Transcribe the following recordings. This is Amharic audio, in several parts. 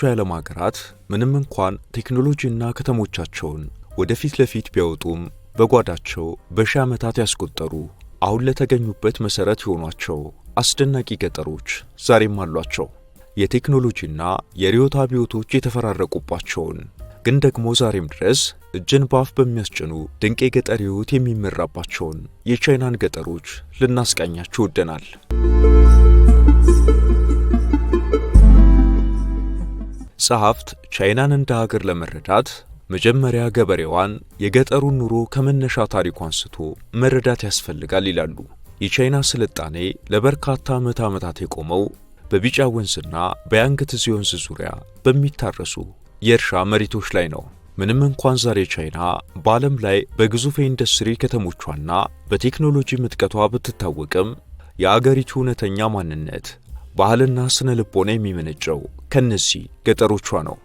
የዓለም ሀገራት ምንም እንኳን ቴክኖሎጂና ከተሞቻቸውን ወደፊት ለፊት ቢያወጡም በጓዳቸው በሺህ ዓመታት ያስቆጠሩ አሁን ለተገኙበት መሰረት የሆኗቸው አስደናቂ ገጠሮች ዛሬም አሏቸው። የቴክኖሎጂና የርዕዮተ አብዮቶች የተፈራረቁባቸውን ግን ደግሞ ዛሬም ድረስ እጅን ባፍ በሚያስጭኑ ድንቅ የገጠር ሕይወት የሚመራባቸውን የቻይናን ገጠሮች ልናስቃኛችሁ ወደናል። ጸሐፍት ቻይናን እንደ ሀገር ለመረዳት መጀመሪያ ገበሬዋን የገጠሩን ኑሮ ከመነሻ ታሪኩ አንስቶ መረዳት ያስፈልጋል ይላሉ። የቻይና ስልጣኔ ለበርካታ ዓመታት የቆመው በቢጫ ወንዝና በያንግትዜ ወንዝ ዙሪያ በሚታረሱ የእርሻ መሬቶች ላይ ነው። ምንም እንኳን ዛሬ ቻይና በዓለም ላይ በግዙፍ የኢንዱስትሪ ከተሞቿና በቴክኖሎጂ ምጥቀቷ ብትታወቅም የአገሪቱ እውነተኛ ማንነት ባህልና ስነ ልቦና የሚመነጨው ከነዚህ ገጠሮቿ ነው።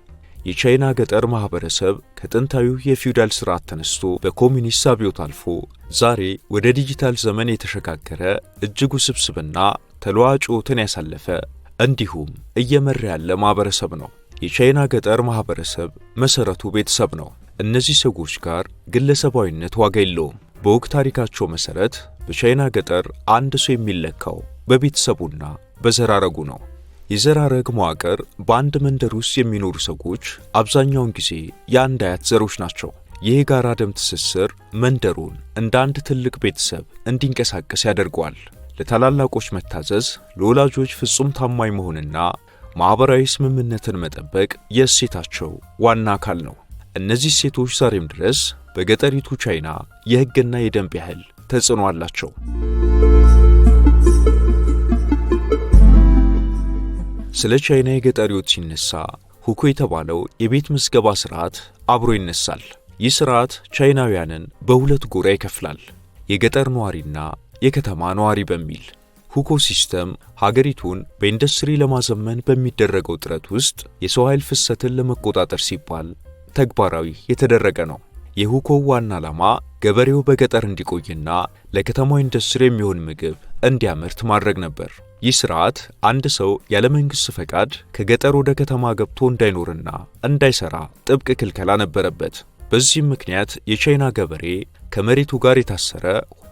የቻይና ገጠር ማህበረሰብ ከጥንታዊው የፊውዳል ስርዓት ተነስቶ በኮሚኒስት አብዮት አልፎ ዛሬ ወደ ዲጂታል ዘመን የተሸጋገረ እጅግ ውስብስብና ተለዋዋጭ ሕይወትን ያሳለፈ እንዲሁም እየመራ ያለ ማህበረሰብ ነው። የቻይና ገጠር ማህበረሰብ መሰረቱ ቤተሰብ ነው። እነዚህ ሰዎች ጋር ግለሰባዊነት ዋጋ የለውም። በወግ ታሪካቸው መሰረት በቻይና ገጠር አንድ ሰው የሚለካው በቤተሰቡና በዘራረጉ ነው። የዘራረግ መዋቅር በአንድ መንደር ውስጥ የሚኖሩ ሰዎች አብዛኛውን ጊዜ የአንድ አያት ዘሮች ናቸው። ይህ የጋራ ደም ትስስር መንደሩን እንደ አንድ ትልቅ ቤተሰብ እንዲንቀሳቀስ ያደርገዋል። ለታላላቆች መታዘዝ፣ ለወላጆች ፍጹም ታማኝ መሆንና ማህበራዊ ስምምነትን መጠበቅ የእሴታቸው ዋና አካል ነው። እነዚህ እሴቶች ዛሬም ድረስ በገጠሪቱ ቻይና የሕግና የደንብ ያህል ተጽዕኖ አላቸው። ስለ ቻይና የገጠር ሕይወት ሲነሳ ሁኮ የተባለው የቤት ምዝገባ ሥርዓት አብሮ ይነሳል። ይህ ሥርዓት ቻይናውያንን በሁለት ጎራ ይከፍላል፣ የገጠር ነዋሪና የከተማ ነዋሪ በሚል። ሁኮ ሲስተም ሀገሪቱን በኢንዱስትሪ ለማዘመን በሚደረገው ጥረት ውስጥ የሰው ኃይል ፍሰትን ለመቆጣጠር ሲባል ተግባራዊ የተደረገ ነው። የሁኮ ዋና ዓላማ ገበሬው በገጠር እንዲቆይና ለከተማው ኢንዱስትሪ የሚሆን ምግብ እንዲያመርት ማድረግ ነበር። ይህ ሥርዓት አንድ ሰው ያለ መንግሥት ፈቃድ ከገጠር ወደ ከተማ ገብቶ እንዳይኖርና እንዳይሠራ ጥብቅ ክልከላ ነበረበት። በዚህም ምክንያት የቻይና ገበሬ ከመሬቱ ጋር የታሰረ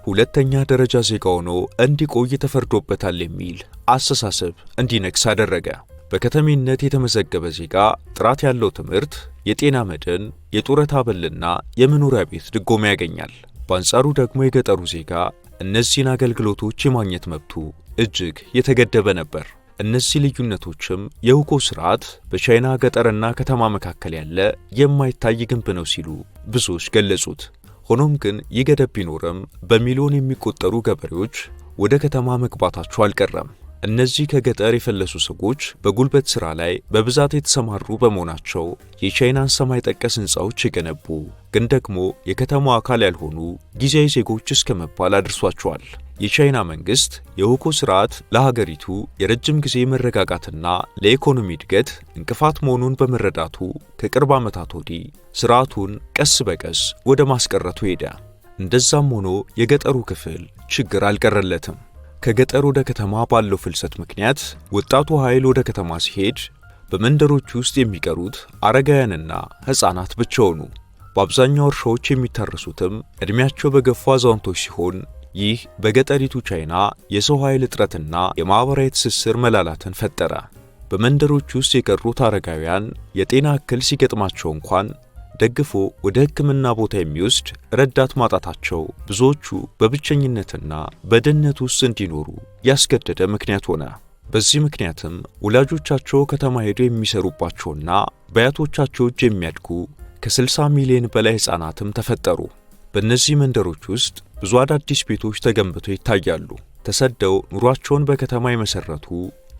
ሁለተኛ ደረጃ ዜጋ ሆኖ እንዲቆይ ተፈርዶበታል የሚል አስተሳሰብ እንዲነግስ አደረገ። በከተሜነት የተመዘገበ ዜጋ ጥራት ያለው ትምህርት፣ የጤና መድን፣ የጡረታ አበልና የመኖሪያ ቤት ድጎማ ያገኛል። በአንጻሩ ደግሞ የገጠሩ ዜጋ እነዚህን አገልግሎቶች የማግኘት መብቱ እጅግ የተገደበ ነበር። እነዚህ ልዩነቶችም የሁኮ ሥርዓት በቻይና ገጠርና ከተማ መካከል ያለ የማይታይ ግንብ ነው ሲሉ ብዙዎች ገለጹት። ሆኖም ግን ይህ ገደብ ቢኖርም በሚሊዮን የሚቆጠሩ ገበሬዎች ወደ ከተማ መግባታቸው አልቀረም። እነዚህ ከገጠር የፈለሱ ሰዎች በጉልበት ሥራ ላይ በብዛት የተሰማሩ በመሆናቸው የቻይናን ሰማይ ጠቀስ ሕንፃዎች የገነቡ ግን ደግሞ የከተማው አካል ያልሆኑ ጊዜያዊ ዜጎች እስከ መባል አድርሷቸዋል። የቻይና መንግሥት የሁኮ ሥርዓት ለሀገሪቱ የረጅም ጊዜ መረጋጋትና ለኢኮኖሚ እድገት እንቅፋት መሆኑን በመረዳቱ ከቅርብ ዓመታት ወዲህ ሥርዓቱን ቀስ በቀስ ወደ ማስቀረቱ ሄደ። እንደዛም ሆኖ የገጠሩ ክፍል ችግር አልቀረለትም። ከገጠር ወደ ከተማ ባለው ፍልሰት ምክንያት ወጣቱ ኃይል ወደ ከተማ ሲሄድ በመንደሮች ውስጥ የሚቀሩት አረጋውያንና ሕፃናት ብቻ ሆኑ። በአብዛኛው እርሻዎች የሚታረሱትም ዕድሜያቸው በገፉ አዛውንቶች ሲሆን ይህ በገጠሪቱ ቻይና የሰው ኃይል እጥረትና የማኅበራዊ ትስስር መላላትን ፈጠረ። በመንደሮች ውስጥ የቀሩት አረጋውያን የጤና እክል ሲገጥማቸው እንኳን ደግፎ ወደ ሕክምና ቦታ የሚወስድ ረዳት ማጣታቸው ብዙዎቹ በብቸኝነትና በድህነት ውስጥ እንዲኖሩ ያስገደደ ምክንያት ሆነ። በዚህ ምክንያትም ወላጆቻቸው ከተማ ሄደው የሚሰሩባቸውና በአያቶቻቸው እጅ የሚያድጉ ከ60 ሚሊዮን በላይ ሕፃናትም ተፈጠሩ። በእነዚህ መንደሮች ውስጥ ብዙ አዳዲስ ቤቶች ተገንብተው ይታያሉ። ተሰደው ኑሯቸውን በከተማ የመሰረቱ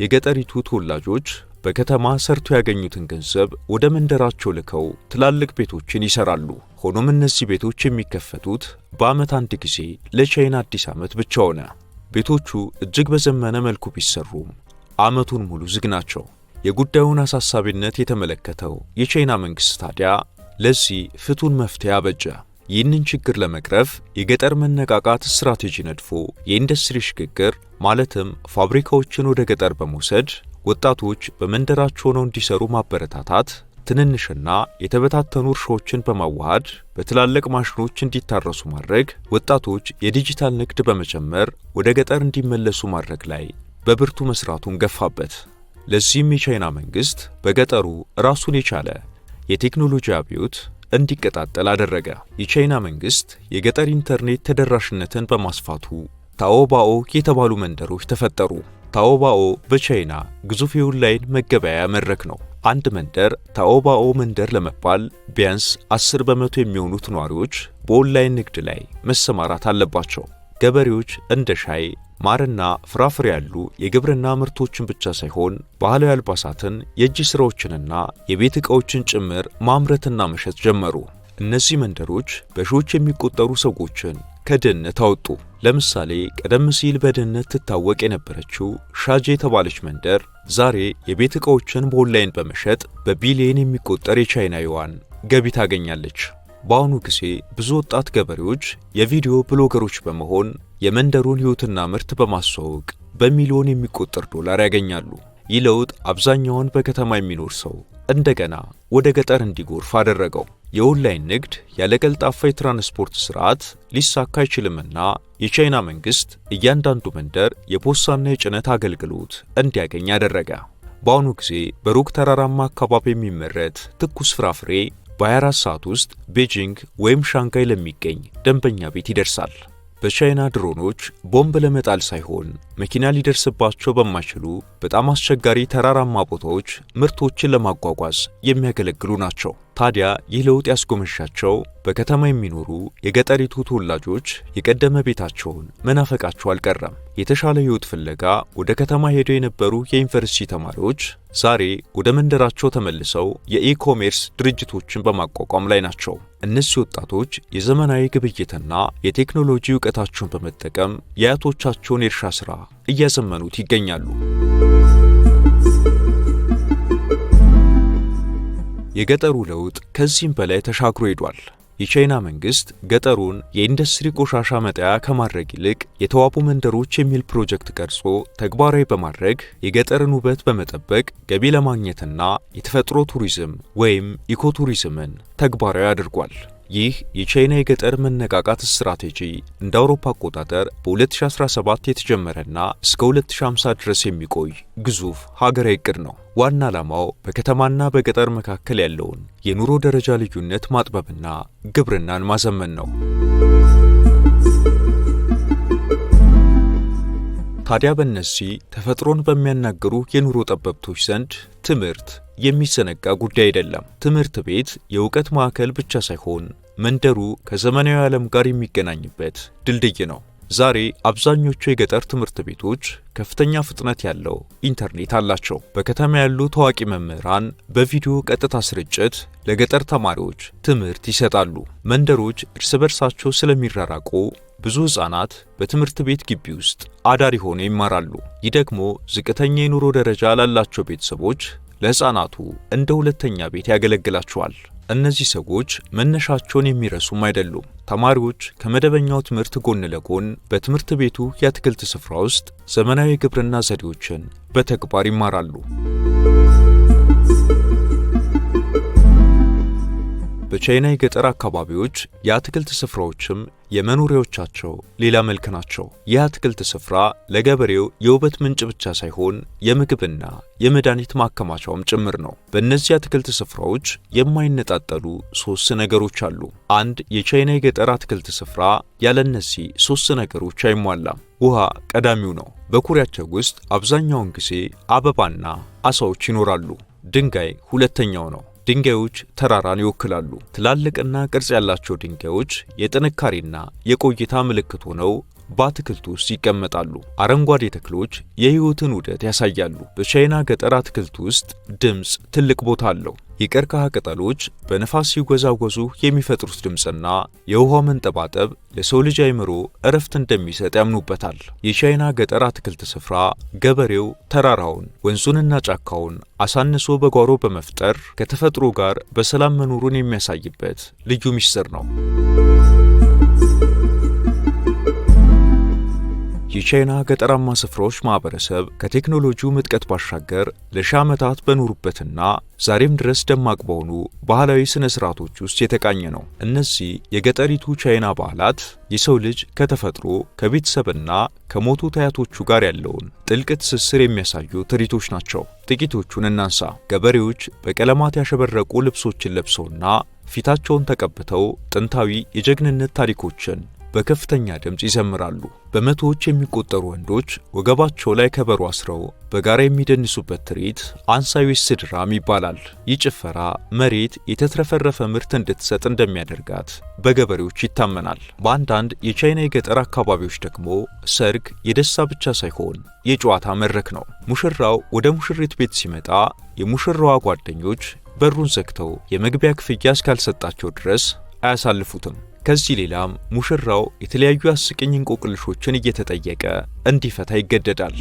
የገጠሪቱ ተወላጆች በከተማ ሰርቶ ያገኙትን ገንዘብ ወደ መንደራቸው ልከው ትላልቅ ቤቶችን ይሰራሉ። ሆኖም እነዚህ ቤቶች የሚከፈቱት በዓመት አንድ ጊዜ ለቻይና አዲስ ዓመት ብቻ ሆነ። ቤቶቹ እጅግ በዘመነ መልኩ ቢሰሩም ዓመቱን ሙሉ ዝግ ናቸው። የጉዳዩን አሳሳቢነት የተመለከተው የቻይና መንግሥት ታዲያ ለዚህ ፍቱን መፍትሄ አበጀ። ይህንን ችግር ለመቅረፍ የገጠር መነቃቃት ስትራቴጂ ነድፎ የኢንዱስትሪ ሽግግር ማለትም ፋብሪካዎችን ወደ ገጠር በመውሰድ ወጣቶች በመንደራቸው ሆነው እንዲሰሩ ማበረታታት፣ ትንንሽና የተበታተኑ እርሻዎችን በማዋሃድ በትላልቅ ማሽኖች እንዲታረሱ ማድረግ፣ ወጣቶች የዲጂታል ንግድ በመጨመር ወደ ገጠር እንዲመለሱ ማድረግ ላይ በብርቱ መስራቱን ገፋበት። ለዚህም የቻይና መንግስት በገጠሩ ራሱን የቻለ የቴክኖሎጂ አብዮት እንዲቀጣጠል አደረገ። የቻይና መንግስት የገጠር ኢንተርኔት ተደራሽነትን በማስፋቱ ታኦባኦ የተባሉ መንደሮች ተፈጠሩ። ታኦባኦ በቻይና ግዙፍ የኦንላይን መገበያያ መድረክ ነው። አንድ መንደር ታኦባኦ መንደር ለመባል ቢያንስ 10 በመቶ የሚሆኑት ነዋሪዎች በኦንላይን ንግድ ላይ መሰማራት አለባቸው። ገበሬዎች እንደ ሻይ፣ ማርና ፍራፍሬ ያሉ የግብርና ምርቶችን ብቻ ሳይሆን ባህላዊ አልባሳትን፣ የእጅ ሥራዎችንና የቤት ዕቃዎችን ጭምር ማምረትና መሸጥ ጀመሩ። እነዚህ መንደሮች በሺዎች የሚቆጠሩ ሰዎችን ከድህነት አወጡ። ለምሳሌ ቀደም ሲል በድህነት ትታወቅ የነበረችው ሻጄ የተባለች መንደር ዛሬ የቤት ዕቃዎችን በኦንላይን በመሸጥ በቢሊየን የሚቆጠር የቻይና ዩዋን ገቢ ታገኛለች። በአሁኑ ጊዜ ብዙ ወጣት ገበሬዎች የቪዲዮ ብሎገሮች በመሆን የመንደሩን ሕይወትና ምርት በማስተዋወቅ በሚሊዮን የሚቆጠር ዶላር ያገኛሉ። ይህ ለውጥ አብዛኛውን በከተማ የሚኖር ሰው እንደገና ወደ ገጠር እንዲጎርፍ አደረገው። የኦንላይን ንግድ ያለ ቀልጣፋ የትራንስፖርት ስርዓት ሊሳካ አይችልምና የቻይና መንግስት እያንዳንዱ መንደር የፖስታና የጭነት አገልግሎት እንዲያገኝ አደረገ። በአሁኑ ጊዜ በሩቅ ተራራማ አካባቢ የሚመረት ትኩስ ፍራፍሬ በ24 ሰዓት ውስጥ ቤጂንግ ወይም ሻንጋይ ለሚገኝ ደንበኛ ቤት ይደርሳል። በቻይና ድሮኖች ቦምብ ለመጣል ሳይሆን መኪና ሊደርስባቸው በማይችሉ በጣም አስቸጋሪ ተራራማ ቦታዎች ምርቶችን ለማጓጓዝ የሚያገለግሉ ናቸው። ታዲያ ይህ ለውጥ ያስጎመሻቸው በከተማ የሚኖሩ የገጠሪቱ ተወላጆች የቀደመ ቤታቸውን መናፈቃቸው አልቀረም። የተሻለ ሕይወት ፍለጋ ወደ ከተማ ሄደው የነበሩ የዩኒቨርሲቲ ተማሪዎች ዛሬ ወደ መንደራቸው ተመልሰው የኢኮሜርስ ድርጅቶችን በማቋቋም ላይ ናቸው። እነዚህ ወጣቶች የዘመናዊ ግብይትና የቴክኖሎጂ ዕውቀታቸውን በመጠቀም የአያቶቻቸውን የእርሻ ሥራ እያዘመኑት ይገኛሉ። የገጠሩ ለውጥ ከዚህም በላይ ተሻግሮ ሄዷል። የቻይና መንግስት ገጠሩን የኢንዱስትሪ ቆሻሻ መጣያ ከማድረግ ይልቅ የተዋቡ መንደሮች የሚል ፕሮጀክት ቀርጾ ተግባራዊ በማድረግ የገጠርን ውበት በመጠበቅ ገቢ ለማግኘትና የተፈጥሮ ቱሪዝም ወይም ኢኮቱሪዝምን ተግባራዊ አድርጓል። ይህ የቻይና የገጠር መነቃቃት ስትራቴጂ እንደ አውሮፓ አቆጣጠር በ2017 የተጀመረና እስከ 2050 ድረስ የሚቆይ ግዙፍ ሀገራዊ ዕቅድ ነው። ዋና ዓላማው በከተማና በገጠር መካከል ያለውን የኑሮ ደረጃ ልዩነት ማጥበብና ግብርናን ማዘመን ነው። ታዲያ በእነዚህ ተፈጥሮን በሚያናግሩ የኑሮ ጠበብቶች ዘንድ ትምህርት የሚዘነጋ ጉዳይ አይደለም። ትምህርት ቤት የእውቀት ማዕከል ብቻ ሳይሆን መንደሩ ከዘመናዊ ዓለም ጋር የሚገናኝበት ድልድይ ነው። ዛሬ አብዛኞቹ የገጠር ትምህርት ቤቶች ከፍተኛ ፍጥነት ያለው ኢንተርኔት አላቸው። በከተማ ያሉ ታዋቂ መምህራን በቪዲዮ ቀጥታ ስርጭት ለገጠር ተማሪዎች ትምህርት ይሰጣሉ። መንደሮች እርስ በርሳቸው ስለሚራራቁ ብዙ ሕፃናት በትምህርት ቤት ግቢ ውስጥ አዳሪ ሆነው ይማራሉ። ይህ ደግሞ ዝቅተኛ የኑሮ ደረጃ ላላቸው ቤተሰቦች ለሕፃናቱ እንደ ሁለተኛ ቤት ያገለግላቸዋል። እነዚህ ሰዎች መነሻቸውን የሚረሱም አይደሉም። ተማሪዎች ከመደበኛው ትምህርት ጎን ለጎን በትምህርት ቤቱ የአትክልት ስፍራ ውስጥ ዘመናዊ የግብርና ዘዴዎችን በተግባር ይማራሉ። በቻይና የገጠር አካባቢዎች የአትክልት ስፍራዎችም የመኖሪያዎቻቸው ሌላ መልክ ናቸው። ይህ አትክልት ስፍራ ለገበሬው የውበት ምንጭ ብቻ ሳይሆን የምግብና የመድኃኒት ማከማቻውም ጭምር ነው። በእነዚህ አትክልት ስፍራዎች የማይነጣጠሉ 3 ነገሮች አሉ። አንድ የቻይና የገጠር አትክልት ስፍራ ያለ እነዚህ 3 ነገሮች አይሟላም። ውሃ ቀዳሚው ነው። በኩሬያቸው ውስጥ አብዛኛውን ጊዜ አበባና አሳዎች ይኖራሉ። ድንጋይ ሁለተኛው ነው። ድንጋዮች ተራራን ይወክላሉ። ትላልቅና ቅርጽ ያላቸው ድንጋዮች የጥንካሬና የቆይታ ምልክት ሆነው በአትክልቱ ውስጥ ይቀመጣሉ። አረንጓዴ ተክሎች የሕይወትን ውደት ያሳያሉ። በቻይና ገጠር አትክልት ውስጥ ድምፅ ትልቅ ቦታ አለው። የቀርከሃ ቅጠሎች በነፋስ ሲወዛወዙ የሚፈጥሩት ድምፅና የውሃው መንጠባጠብ ለሰው ልጅ አእምሮ እረፍት እንደሚሰጥ ያምኑበታል። የቻይና ገጠር አትክልት ስፍራ ገበሬው ተራራውን፣ ወንዙንና ጫካውን አሳንሶ በጓሮ በመፍጠር ከተፈጥሮ ጋር በሰላም መኖሩን የሚያሳይበት ልዩ ምስጢር ነው። የቻይና ገጠራማ ስፍራዎች ማህበረሰብ ከቴክኖሎጂው ምጥቀት ባሻገር ለሺህ ዓመታት በኖሩበትና ዛሬም ድረስ ደማቅ በሆኑ ባህላዊ ስነ ስርዓቶች ውስጥ የተቃኘ ነው። እነዚህ የገጠሪቱ ቻይና ባህላት የሰው ልጅ ከተፈጥሮ ከቤተሰብና ከሞቱት አያቶቹ ጋር ያለውን ጥልቅ ትስስር የሚያሳዩ ትርኢቶች ናቸው። ጥቂቶቹን እናንሳ። ገበሬዎች በቀለማት ያሸበረቁ ልብሶችን ለብሰውና ፊታቸውን ተቀብተው ጥንታዊ የጀግንነት ታሪኮችን በከፍተኛ ድምጽ ይዘምራሉ። በመቶዎች የሚቆጠሩ ወንዶች ወገባቸው ላይ ከበሮ አስረው በጋራ የሚደንሱበት ትርኢት አንሳዊስ ድራም ይባላል። ይህ ጭፈራ መሬት የተትረፈረፈ ምርት እንድትሰጥ እንደሚያደርጋት በገበሬዎች ይታመናል። በአንዳንድ የቻይና የገጠር አካባቢዎች ደግሞ ሰርግ የደስታ ብቻ ሳይሆን የጨዋታ መድረክ ነው። ሙሽራው ወደ ሙሽሪት ቤት ሲመጣ የሙሽራዋ ጓደኞች በሩን ዘግተው የመግቢያ ክፍያ እስካልሰጣቸው ድረስ አያሳልፉትም። ከዚህ ሌላም ሙሽራው የተለያዩ አስቂኝ እንቆቅልሾችን እየተጠየቀ እንዲፈታ ይገደዳል።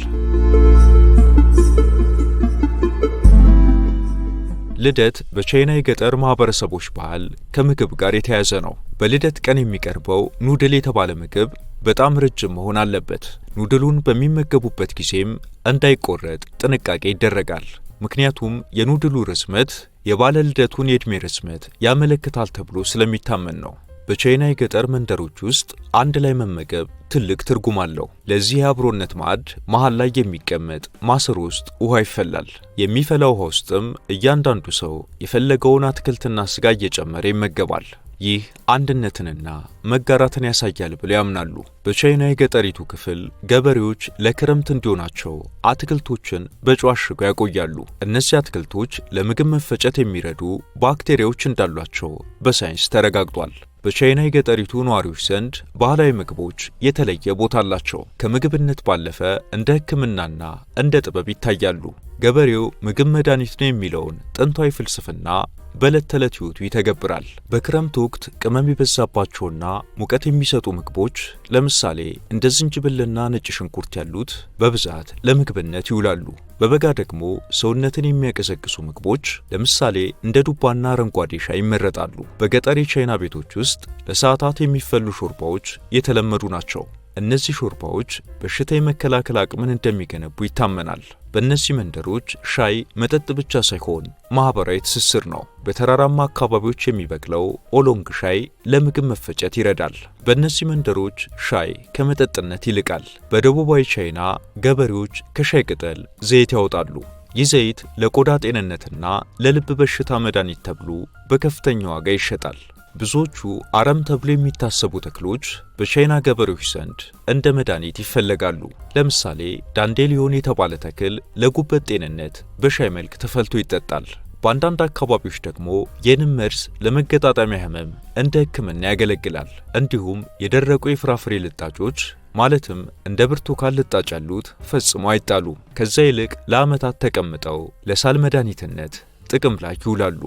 ልደት በቻይና የገጠር ማህበረሰቦች ባህል ከምግብ ጋር የተያያዘ ነው። በልደት ቀን የሚቀርበው ኑድል የተባለ ምግብ በጣም ረጅም መሆን አለበት። ኑድሉን በሚመገቡበት ጊዜም እንዳይቆረጥ ጥንቃቄ ይደረጋል። ምክንያቱም የኑድሉ ርዝመት የባለ ልደቱን የዕድሜ ርዝመት ያመለክታል ተብሎ ስለሚታመን ነው። በቻይና የገጠር መንደሮች ውስጥ አንድ ላይ መመገብ ትልቅ ትርጉም አለው። ለዚህ የአብሮነት ማዕድ መሃል ላይ የሚቀመጥ ማሰሮ ውስጥ ውሃ ይፈላል። የሚፈላው ውሃ ውስጥም እያንዳንዱ ሰው የፈለገውን አትክልትና ስጋ እየጨመረ ይመገባል። ይህ አንድነትንና መጋራትን ያሳያል ብለው ያምናሉ። በቻይና የገጠሪቱ ክፍል ገበሬዎች ለክረምት እንዲሆናቸው አትክልቶችን በጨው አሽገው ያቆያሉ። እነዚህ አትክልቶች ለምግብ መፈጨት የሚረዱ ባክቴሪያዎች እንዳሏቸው በሳይንስ ተረጋግጧል። በቻይና የገጠሪቱ ነዋሪዎች ዘንድ ባህላዊ ምግቦች የተለየ ቦታ አላቸው። ከምግብነት ባለፈ እንደ ሕክምናና እንደ ጥበብ ይታያሉ። ገበሬው ምግብ መድኃኒት ነው የሚለውን ጥንታዊ ፍልስፍና በዕለት ተዕለት ሕይወቱ ይተገብራል። በክረምት ወቅት ቅመም የበዛባቸውና ሙቀት የሚሰጡ ምግቦች ለምሳሌ እንደ ዝንጅብልና ነጭ ሽንኩርት ያሉት በብዛት ለምግብነት ይውላሉ። በበጋ ደግሞ ሰውነትን የሚያቀዘቅዙ ምግቦች ለምሳሌ እንደ ዱባና አረንጓዴ ሻይ ይመረጣሉ። በገጠር የቻይና ቤቶች ውስጥ ለሰዓታት የሚፈሉ ሾርባዎች የተለመዱ ናቸው። እነዚህ ሾርባዎች በሽታ የመከላከል አቅምን እንደሚገነቡ ይታመናል። በእነዚህ መንደሮች ሻይ መጠጥ ብቻ ሳይሆን ማህበራዊ ትስስር ነው። በተራራማ አካባቢዎች የሚበቅለው ኦሎንግ ሻይ ለምግብ መፈጨት ይረዳል። በእነዚህ መንደሮች ሻይ ከመጠጥነት ይልቃል። በደቡባዊ ቻይና ገበሬዎች ከሻይ ቅጠል ዘይት ያወጣሉ። ይህ ዘይት ለቆዳ ጤንነትና ለልብ በሽታ መድኃኒት ተብሎ በከፍተኛ ዋጋ ይሸጣል። ብዙዎቹ አረም ተብሎ የሚታሰቡ ተክሎች በቻይና ገበሬዎች ዘንድ እንደ መድኃኒት ይፈለጋሉ። ለምሳሌ ዳንዴሊዮን የተባለ ተክል ለጉበት ጤንነት በሻይ መልክ ተፈልቶ ይጠጣል። በአንዳንድ አካባቢዎች ደግሞ የንብ መርዝ ለመገጣጠሚያ ህመም እንደ ሕክምና ያገለግላል። እንዲሁም የደረቁ የፍራፍሬ ልጣጮች ማለትም እንደ ብርቱካን ልጣጭ ያሉት ፈጽሞ አይጣሉም። ከዛ ይልቅ ለዓመታት ተቀምጠው ለሳል መድኃኒትነት ጥቅም ላይ ይውላሉ።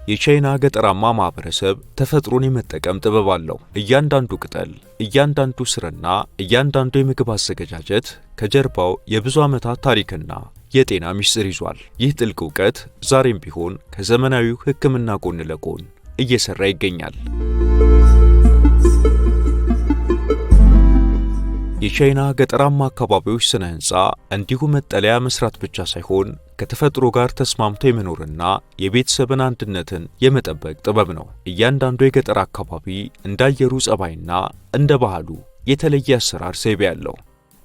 የቻይና ገጠራማ ማህበረሰብ ተፈጥሮን የመጠቀም ጥበብ አለው። እያንዳንዱ ቅጠል፣ እያንዳንዱ ስርና እያንዳንዱ የምግብ አዘገጃጀት ከጀርባው የብዙ ዓመታት ታሪክና የጤና ምስጢር ይዟል። ይህ ጥልቅ ዕውቀት ዛሬም ቢሆን ከዘመናዊው ሕክምና ጎን ለጎን እየሰራ ይገኛል። የቻይና ገጠራማ አካባቢዎች ስነ ህንጻ እንዲሁ መጠለያ መስራት ብቻ ሳይሆን ከተፈጥሮ ጋር ተስማምቶ የመኖርና የቤተሰብን አንድነትን የመጠበቅ ጥበብ ነው። እያንዳንዱ የገጠር አካባቢ እንደ አየሩ ጸባይና እንደ ባህሉ የተለየ አሰራር ዘይቤ ያለው።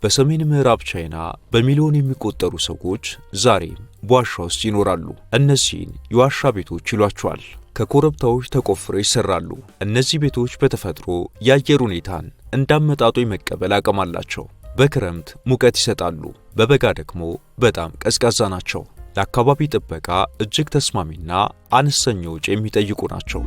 በሰሜን ምዕራብ ቻይና በሚሊዮን የሚቆጠሩ ሰዎች ዛሬም በዋሻ ውስጥ ይኖራሉ። እነዚህን የዋሻ ቤቶች ይሏቸዋል። ከኮረብታዎች ተቆፍረው ይሰራሉ። እነዚህ ቤቶች በተፈጥሮ የአየር ሁኔታን እንዳመጣጡ የመቀበል አቅም አላቸው። በክረምት ሙቀት ይሰጣሉ፣ በበጋ ደግሞ በጣም ቀዝቃዛ ናቸው። ለአካባቢ ጥበቃ እጅግ ተስማሚና አነስተኛ ወጪ የሚጠይቁ ናቸው።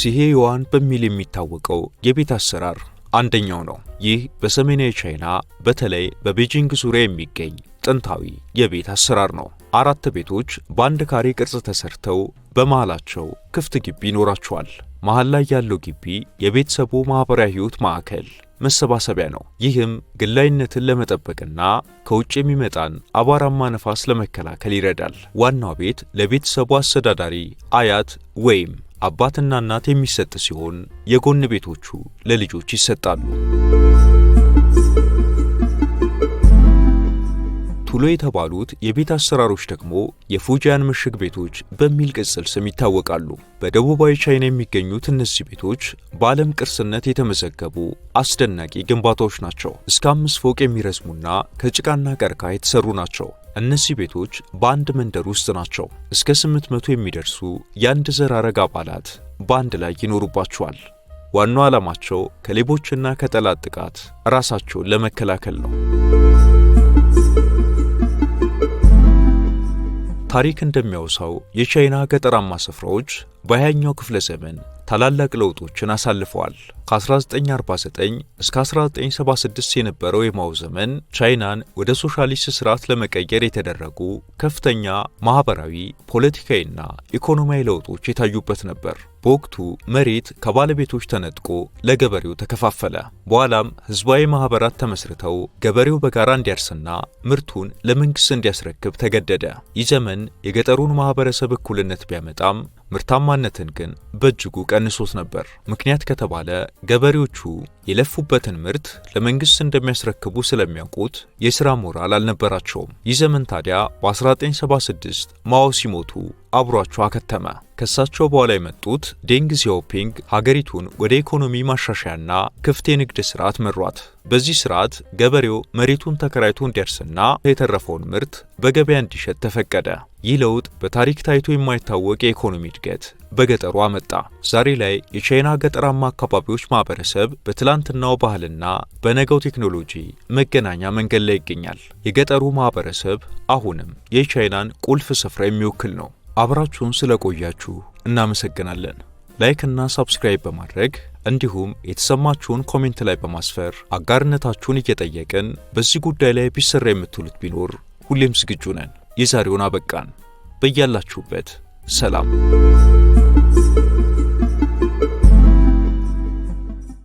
ሲሄ ዩዋን በሚል የሚታወቀው የቤት አሰራር አንደኛው ነው። ይህ በሰሜናዊ ቻይና በተለይ በቤጂንግ ዙሪያ የሚገኝ ጥንታዊ የቤት አሰራር ነው። 4 ቤቶች በአንድ ካሬ ቅርጽ ተሰርተው በመሃላቸው ክፍት ግቢ ይኖራቸዋል። መሃል ላይ ያለው ግቢ የቤተሰቡ ማህበራዊ ሕይወት ማዕከል መሰባሰቢያ ነው። ይህም ግላዊነትን ለመጠበቅና ከውጭ የሚመጣን አቧራማ ነፋስ ለመከላከል ይረዳል። ዋናው ቤት ለቤተሰቡ አስተዳዳሪ አያት ወይም አባትና እናት የሚሰጥ ሲሆን የጎን ቤቶቹ ለልጆች ይሰጣሉ። ቱሎ የተባሉት የቤት አሰራሮች ደግሞ የፉጂያን ምሽግ ቤቶች በሚል ቅጽል ስም ይታወቃሉ። በደቡባዊ ቻይና የሚገኙት እነዚህ ቤቶች በዓለም ቅርስነት የተመዘገቡ አስደናቂ ግንባታዎች ናቸው። እስከ 5 ፎቅ የሚረዝሙና ከጭቃና ቀርከሃ የተሰሩ ናቸው። እነዚህ ቤቶች በአንድ መንደር ውስጥ ናቸው። እስከ 800 የሚደርሱ የአንድ ዘር ሐረግ አባላት በአንድ ላይ ይኖሩባቸዋል። ዋናው ዓላማቸው ከሌቦችና ከጠላት ጥቃት ራሳቸውን ለመከላከል ነው። ታሪክ እንደሚያወሳው የቻይና ገጠራማ ስፍራዎች በ20ኛው ክፍለ ዘመን ታላላቅ ለውጦችን አሳልፈዋል። ከ1949 እስከ 1976 የነበረው የማኦ ዘመን ቻይናን ወደ ሶሻሊስት ስርዓት ለመቀየር የተደረጉ ከፍተኛ ማህበራዊ፣ ፖለቲካዊና ኢኮኖሚያዊ ለውጦች የታዩበት ነበር። በወቅቱ መሬት ከባለቤቶች ተነጥቆ ለገበሬው ተከፋፈለ። በኋላም ህዝባዊ ማህበራት ተመስርተው ገበሬው በጋራ እንዲያርስና ምርቱን ለመንግስት እንዲያስረክብ ተገደደ። ይህ ዘመን የገጠሩን ማህበረሰብ እኩልነት ቢያመጣም ምርታማነትን ግን በእጅጉ ቀንሶት ነበር። ምክንያት ከተባለ ገበሬዎቹ የለፉበትን ምርት ለመንግስት እንደሚያስረክቡ ስለሚያውቁት የሥራ ሞራል አልነበራቸውም። ይህ ዘመን ታዲያ በ1976 ማኦ ሲሞቱ አብሯቸው አከተመ። ከሳቸው በኋላ የመጡት ዴንግ ዚያኦፒንግ ሀገሪቱን ወደ ኢኮኖሚ ማሻሻያና ክፍት የንግድ ስርዓት መሯት። በዚህ ስርዓት ገበሬው መሬቱን ተከራይቶ እንዲያርስና የተረፈውን ምርት በገበያ እንዲሸጥ ተፈቀደ። ይህ ለውጥ በታሪክ ታይቶ የማይታወቅ የኢኮኖሚ እድገት በገጠሩ አመጣ። ዛሬ ላይ የቻይና ገጠራማ አካባቢዎች ማህበረሰብ በትላንትናው ባህልና በነገው ቴክኖሎጂ መገናኛ መንገድ ላይ ይገኛል። የገጠሩ ማህበረሰብ አሁንም የቻይናን ቁልፍ ስፍራ የሚወክል ነው። አብራችሁን ስለቆያችሁ እናመሰግናለን። ላይክ እና ሰብስክራይብ በማድረግ እንዲሁም የተሰማችሁን ኮሜንት ላይ በማስፈር አጋርነታችሁን እየጠየቅን በዚህ ጉዳይ ላይ ቢሰራ የምትሉት ቢኖር ሁሌም ዝግጁ ነን። የዛሬውን አበቃን። በያላችሁበት ሰላም